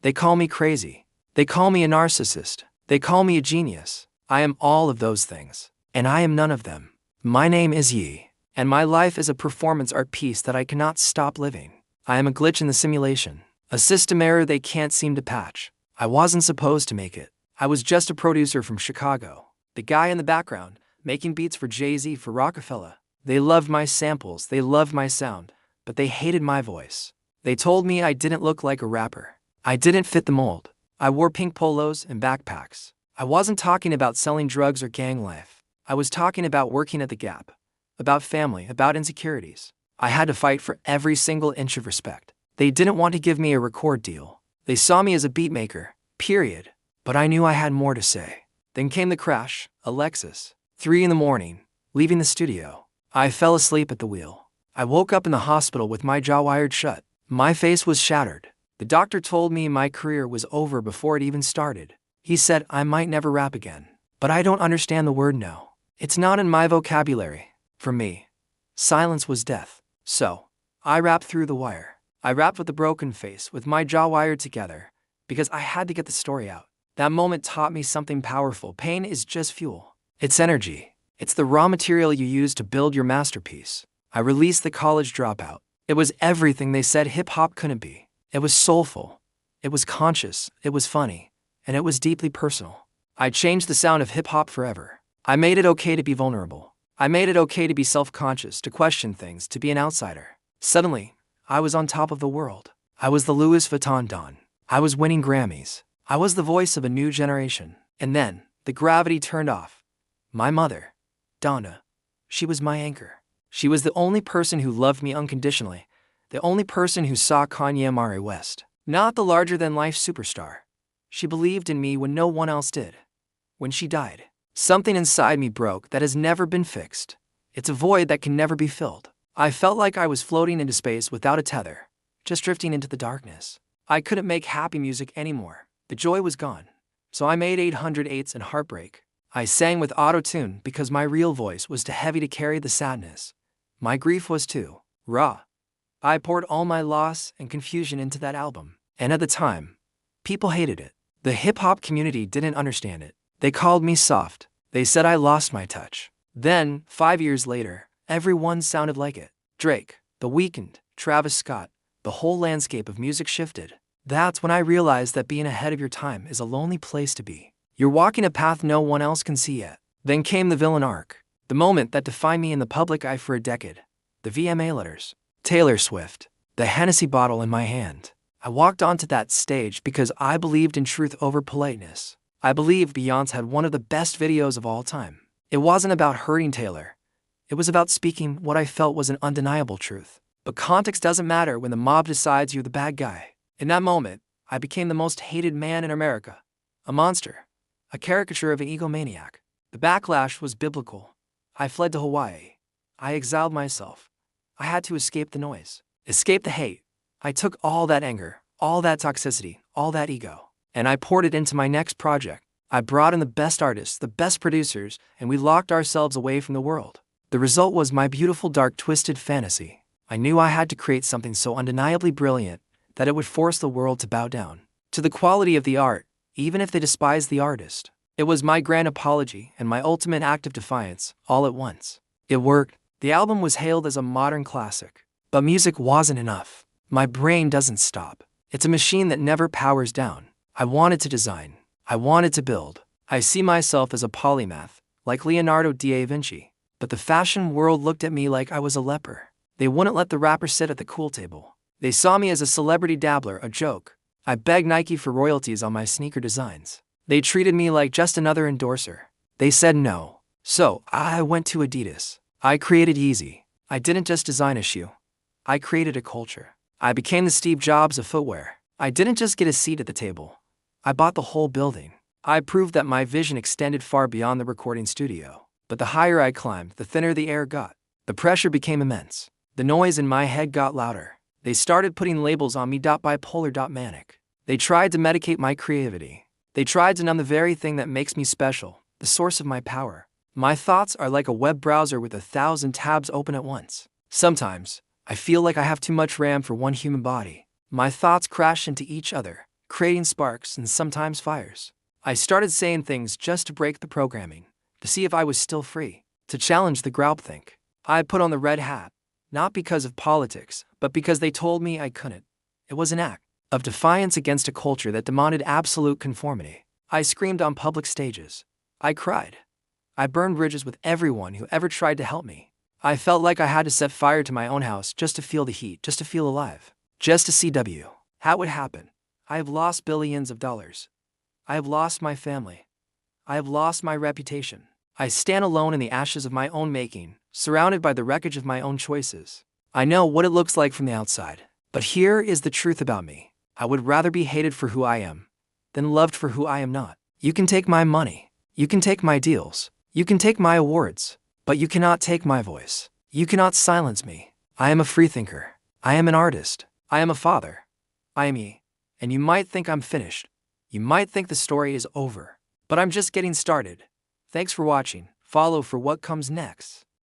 They call me crazy. They call me a narcissist. They call me a genius. I am all of those things, and I am none of them. My name is Yi, and my life is a performance art piece that I cannot stop living. I am a glitch in the simulation, a system error they can't seem to patch. I wasn't supposed to make it. I was just a producer from Chicago, the guy in the background, making beats for Jay-Z, for Roc-A-Fella. They loved my samples, they loved my sound, but they hated my voice. They told me I didn't look like a rapper. I didn't fit the mold. I wore pink polos and backpacks. I wasn't talking about selling drugs or gang life. I was talking about working at the Gap, about family, about insecurities. I had to fight for every single inch of respect. They didn't want to give me a record deal. They saw me as a beat maker, period. But I knew I had more to say. Then came the crash, Alexis. 3 in the morning, leaving the studio. I fell asleep at the wheel. I woke up in the hospital with my jaw wired shut. My face was shattered. The doctor told me my career was over before it even started. He said I might never rap again. But I don't understand the word no. It's not in my vocabulary. For me, silence was death. So, I rapped through the wire. I rapped with a broken face, with my jaw wired together, because I had to get the story out. That moment taught me something powerful. Pain is just fuel. It's energy. It's the raw material you use to build your masterpiece. I released The College Dropout. It was everything they said hip-hop couldn't be. It was soulful. It was conscious. It was funny. And it was deeply personal. I changed the sound of hip-hop forever. I made it okay to be vulnerable. I made it okay to be self-conscious, to question things, to be an outsider. Suddenly, I was on top of the world. I was the Louis Vuitton Don. I was winning Grammys. I was the voice of a new generation. And then, the gravity turned off. My mother, Donda, she was my anchor. She was the only person who loved me unconditionally, the only person who saw Kanye West, not the larger-than-life superstar. She believed in me when no one else did. When she died, something inside me broke that has never been fixed. It's a void that can never be filled. I felt like I was floating into space without a tether, just drifting into the darkness. I couldn't make happy music anymore. The joy was gone. So I made 808s and heartbreak. I sang with auto-tune because my real voice was too heavy to carry the sadness. My grief was too raw. I poured all my loss and confusion into that album. And at the time, people hated it. The hip-hop community didn't understand it. They called me soft. They said I lost my touch. Then, 5 years later, everyone sounded like it. Drake, The Weeknd, Travis Scott, the whole landscape of music shifted. That's when I realized that being ahead of your time is a lonely place to be. You're walking a path no one else can see yet. Then came the villain arc, the moment that defined me in the public eye for a decade. The VMA letters, Taylor Swift, the Hennessy bottle in my hand. I walked onto that stage because I believed in truth over politeness. I believed Beyoncé had one of the best videos of all time. It wasn't about hurting Taylor. It was about speaking what I felt was an undeniable truth. But context doesn't matter when the mob decides you're the bad guy. In that moment, I became the most hated man in America. A monster. A caricature of an egomaniac. The backlash was biblical. I fled to Hawaii. I exiled myself. I had to escape the noise. Escape the hate. I took all that anger, all that toxicity, all that ego, and I poured it into my next project. I brought in the best artists, the best producers, and we locked ourselves away from the world. The result was my beautiful, dark, twisted fantasy. I knew I had to create something so undeniably brilliant that it would force the world to bow down to the quality of the art, even if they despised the artist. It was my grand apology and my ultimate act of defiance, all at once. It worked. The album was hailed as a modern classic. But music wasn't enough. My brain doesn't stop. It's a machine that never powers down. I wanted to design. I wanted to build. I see myself as a polymath, like Leonardo da Vinci. But the fashion world looked at me like I was a leper. They wouldn't let the rapper sit at the cool table. They saw me as a celebrity dabbler, a joke. I begged Nike for royalties on my sneaker designs. They treated me like just another endorser. They said no. So, I went to Adidas. I created Yeezy. I didn't just design a shoe. I created a culture. I became the Steve Jobs of footwear. I didn't just get a seat at the table. I bought the whole building. I proved that my vision extended far beyond the recording studio. But the higher I climbed, the thinner the air got. The pressure became immense. The noise in my head got louder. They started putting labels on me, bipolar, manic. They tried to medicate my creativity. They tried to numb the very thing that makes me special, the source of my power. My thoughts are like a web browser with 1,000 tabs open at once. Sometimes, I feel like I have too much RAM for one human body. My thoughts crash into each other, creating sparks and sometimes fires. I started saying things just to break the programming, to see if I was still free, to challenge the groupthink. I put on the red hat, not because of politics, but because they told me I couldn't. It was an act of defiance against a culture that demanded absolute conformity. I screamed on public stages. I cried. I burned bridges with everyone who ever tried to help me. I felt like I had to set fire to my own house just to feel the heat, just to feel alive, just to see how would happen. I have lost billions of dollars. I have lost my family. I have lost my reputation. I stand alone in the ashes of my own making, surrounded by the wreckage of my own choices. I know what it looks like from the outside, but here is the truth about me. I would rather be hated for who I am than loved for who I am not. You can take my money. You can take my deals. You can take my awards, but you cannot take my voice. You cannot silence me. I am a freethinker. I am an artist. I am a father. I am me. And you might think I'm finished. You might think the story is over, but I'm just getting started. Thanks for watching. Follow for what comes next.